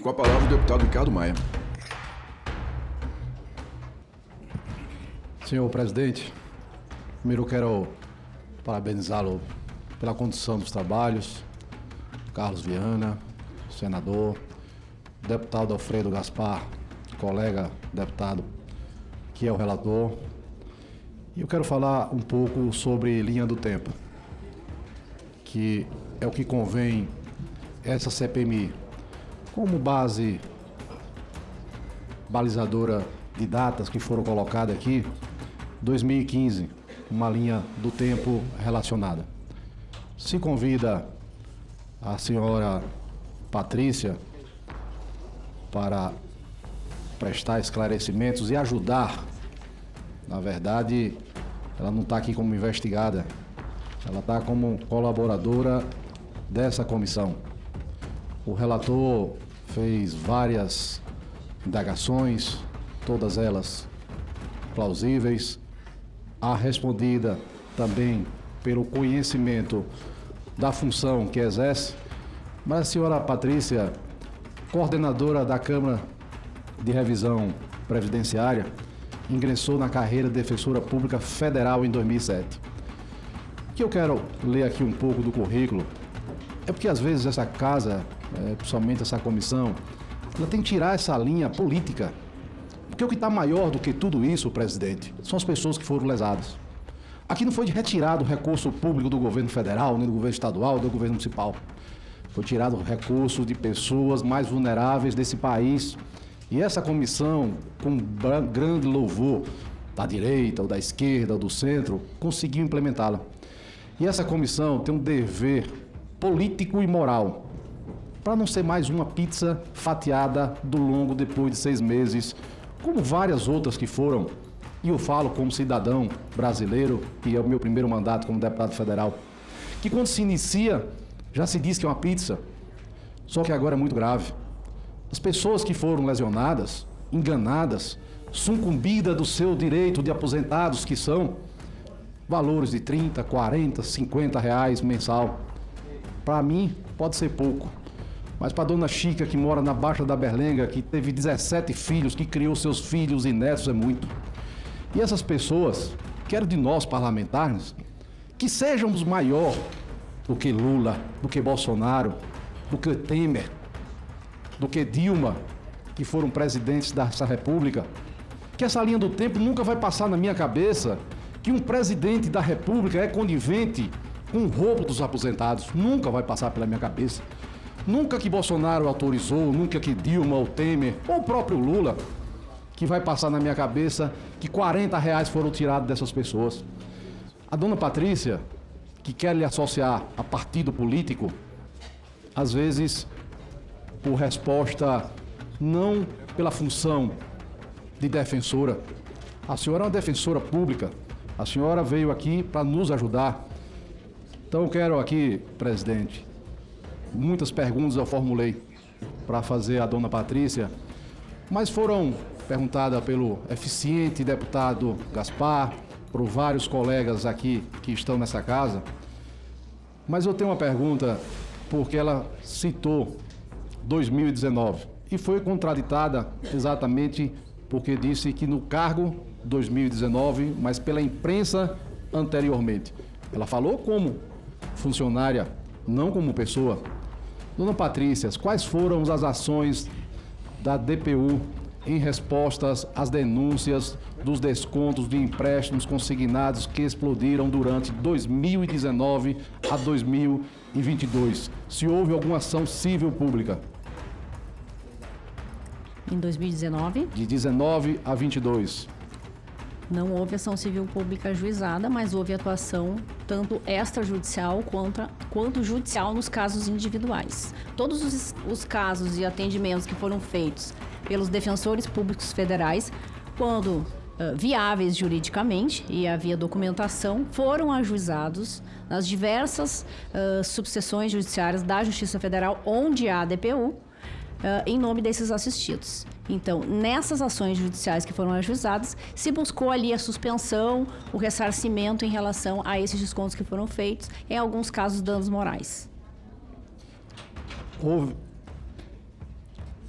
Com a palavra o deputado Ricardo Maia. Senhor presidente, primeiro eu quero parabenizá-lo pela condução dos trabalhos, Carlos Viana, senador, deputado Alfredo Gaspar, colega deputado, que é o relator. E eu quero falar um pouco sobre linha do tempo, que é o que convém essa CPMI como base balizadora de datas que foram colocadas aqui, 2015, uma linha do tempo relacionada. Se convida a senhora Patrícia para prestar esclarecimentos e ajudar. Na verdade, ela não está aqui como investigada, ela está como colaboradora dessa comissão. O relator fez várias indagações, todas elas plausíveis. A respondida também pelo conhecimento da função que exerce. Mas a senhora Patrícia, coordenadora da Câmara de Revisão Previdenciária, ingressou na carreira de defensora pública federal em 2007. O que eu quero ler aqui um pouco do currículo é porque, às vezes, essa casa, principalmente essa comissão, ela tem que tirar essa linha política. Porque o que está maior do que tudo isso, presidente, são as pessoas que foram lesadas. Aqui não foi retirado o recurso público do governo federal, nem do governo estadual, nem do governo municipal. Foi tirado o recurso de pessoas mais vulneráveis desse país. E essa comissão, com grande louvor da direita, ou da esquerda, ou do centro, conseguiu implementá-la. E essa comissão tem um dever político e moral, para não ser mais uma pizza fatiada do longo depois de 6 meses, como várias outras que foram. E eu falo como cidadão brasileiro, que é o meu primeiro mandato como deputado federal, que quando se inicia, já se diz que é uma pizza, só que agora é muito grave. As pessoas que foram lesionadas, enganadas, sucumbidas do seu direito de aposentados, que são valores de 30, 40, 50 reais mensal. Para mim, pode ser pouco. Mas para a dona Chica, que mora na Baixa da Berlenga, que teve 17 filhos, que criou seus filhos e netos, é muito. E essas pessoas, quero de nós parlamentares, que sejamos maior do que Lula, do que Bolsonaro, do que Temer, do que Dilma, que foram presidentes dessa república, que essa linha do tempo nunca vai passar na minha cabeça que um presidente da república é conivente com o roubo dos aposentados. Nunca vai passar pela minha cabeça. Nunca que Bolsonaro autorizou, nunca que Dilma ou Temer, ou o próprio Lula, que vai passar na minha cabeça que 40 reais foram tirados dessas pessoas. A dona Patrícia, que quer lhe associar a partido político, às vezes, por resposta não pela função de defensora. A senhora é uma defensora pública, a senhora veio aqui para nos ajudar. Então eu quero aqui, presidente, muitas perguntas eu formulei para fazer à dona Patrícia, mas foram perguntadas pelo eficiente deputado Gaspar, por vários colegas aqui que estão nessa casa. Mas eu tenho uma pergunta, porque ela citou 2019 e foi contraditada exatamente porque disse que no cargo 2019, mas pela imprensa anteriormente. Ela falou como funcionária, não como pessoa. Dona Patrícia, quais foram as ações da DPU em respostas às denúncias dos descontos de empréstimos consignados que explodiram durante 2019 a 2022? Se houve alguma ação civil pública? Em 2019? De 19 a 22. Não houve ação civil pública ajuizada, mas houve atuação tanto extrajudicial quanto judicial nos casos individuais. Todos os casos e atendimentos que foram feitos pelos defensores públicos federais, quando viáveis juridicamente e havia documentação, foram ajuizados nas diversas subseções judiciárias da Justiça Federal, onde há DPU, em nome desses assistidos. Então, nessas ações judiciais que foram ajuizadas, se buscou ali a suspensão, o ressarcimento em relação a esses descontos que foram feitos, em alguns casos, danos morais.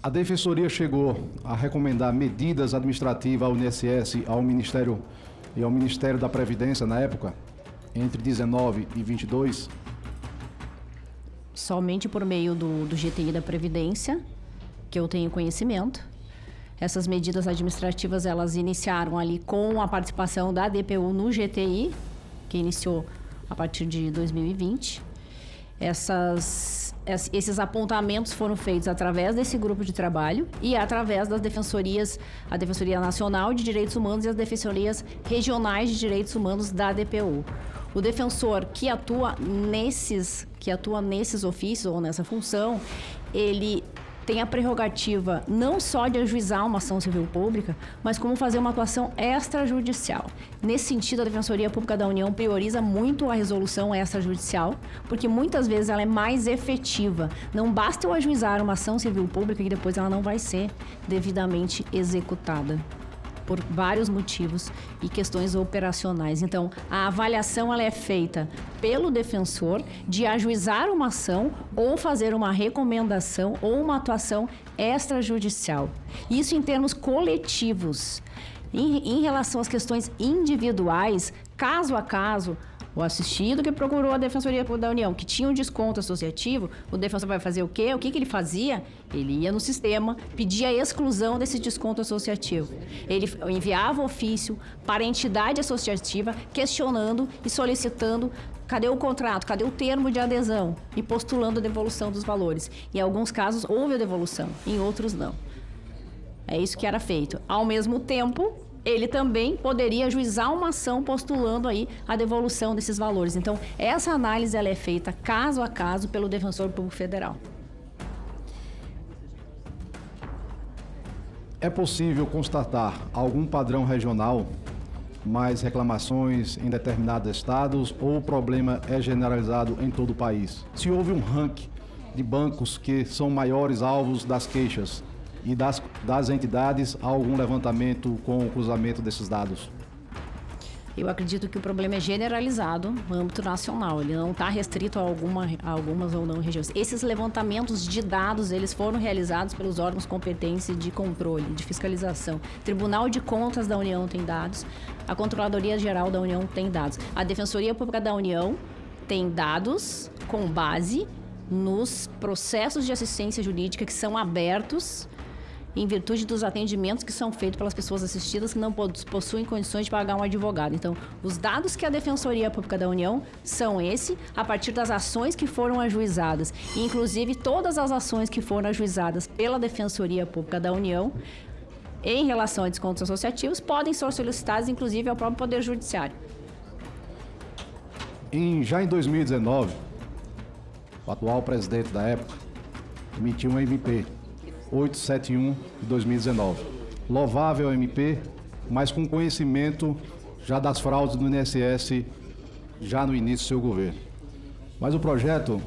A Defensoria chegou a recomendar medidas administrativas ao INSS, ao Ministério e ao Ministério da Previdência na época, entre 19 e 22? Somente por meio do GTI da Previdência, que eu tenho conhecimento. Essas medidas administrativas, elas iniciaram ali com a participação da DPU no GTI, que iniciou a partir de 2020. Esses apontamentos foram feitos através desse grupo de trabalho e através das defensorias, a Defensoria Nacional de Direitos Humanos e as defensorias regionais de direitos humanos da DPU. O defensor que atua nesses ofícios ou nessa função, ele tem a prerrogativa não só de ajuizar uma ação civil pública, mas como fazer uma atuação extrajudicial. Nesse sentido, a Defensoria Pública da União prioriza muito a resolução extrajudicial, porque muitas vezes ela é mais efetiva. Não basta eu ajuizar uma ação civil pública que depois ela não vai ser devidamente executada, por vários motivos e questões operacionais. Então, a avaliação ela é feita pelo defensor de ajuizar uma ação ou fazer uma recomendação ou uma atuação extrajudicial. Isso em termos coletivos. Em relação às questões individuais, caso a caso, o assistido que procurou a Defensoria Pública da União, que tinha um desconto associativo, o defensor vai fazer o quê? O que ele fazia? Ele ia no sistema, pedia a exclusão desse desconto associativo. Ele enviava ofício para a entidade associativa, questionando e solicitando cadê o contrato, cadê o termo de adesão e postulando a devolução dos valores. Em alguns casos houve a devolução, em outros não. É isso que era feito. Ao mesmo tempo, ele também poderia ajuizar uma ação postulando aí a devolução desses valores. Então, essa análise ela é feita caso a caso pelo Defensor Público Federal. É possível constatar algum padrão regional, mais reclamações em determinados estados, ou o problema é generalizado em todo o país? Se houve um ranking de bancos que são maiores alvos das queixas e das entidades, há algum levantamento com o cruzamento desses dados? Eu acredito que o problema é generalizado no âmbito nacional, ele não está restrito a algumas ou não regiões. Esses levantamentos de dados, eles foram realizados pelos órgãos competentes de controle, de fiscalização. O Tribunal de Contas da União tem dados, a Controladoria Geral da União tem dados. A Defensoria Pública da União tem dados com base nos processos de assistência jurídica que são abertos em virtude dos atendimentos que são feitos pelas pessoas assistidas que não possuem condições de pagar um advogado. Então, os dados que a Defensoria Pública da União são a partir das ações que foram ajuizadas. E, inclusive, todas as ações que foram ajuizadas pela Defensoria Pública da União em relação a descontos associativos podem ser solicitados, inclusive, ao próprio Poder Judiciário. Já em 2019, o atual presidente da época emitiu um MP 871 de 2019. Louvável MP, mas com conhecimento já das fraudes do INSS já no início do seu governo. Mas o projeto,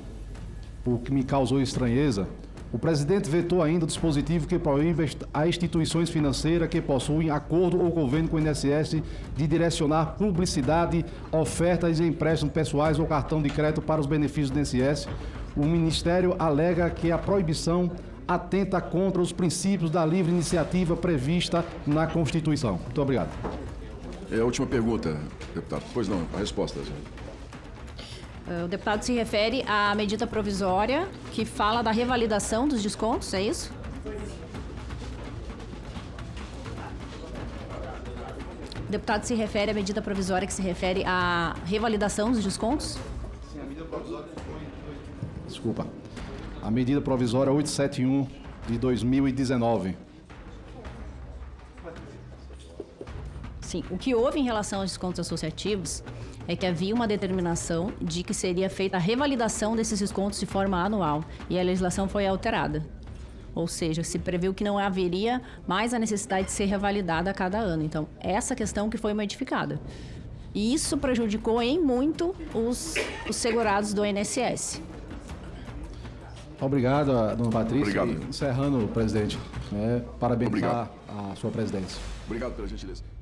o que me causou estranheza, o presidente vetou ainda o dispositivo que proíbe a instituições financeiras que possuem acordo ou convênio com o INSS de direcionar publicidade, ofertas e empréstimos pessoais ou cartão de crédito para os benefícios do INSS. O Ministério alega que a proibição atenta contra os princípios da livre iniciativa prevista na Constituição. Muito obrigado. É a última pergunta, deputado. Pois não, a resposta. O deputado se refere à medida provisória que fala da revalidação dos descontos, é isso? O deputado se refere à medida provisória que se refere à revalidação dos descontos? Sim, a medida provisória foi... Desculpa. A medida provisória 871 de 2019. Sim, o que houve em relação aos descontos associativos é que havia uma determinação de que seria feita a revalidação desses descontos de forma anual e a legislação foi alterada. Ou seja, se previu que não haveria mais a necessidade de ser revalidada a cada ano. Então, essa questão que foi modificada. E isso prejudicou em muito os segurados do INSS. Obrigado, dona Patrícia. Obrigado. E, encerrando, presidente, parabenizar Obrigado. a sua presidência. Obrigado pela gentileza.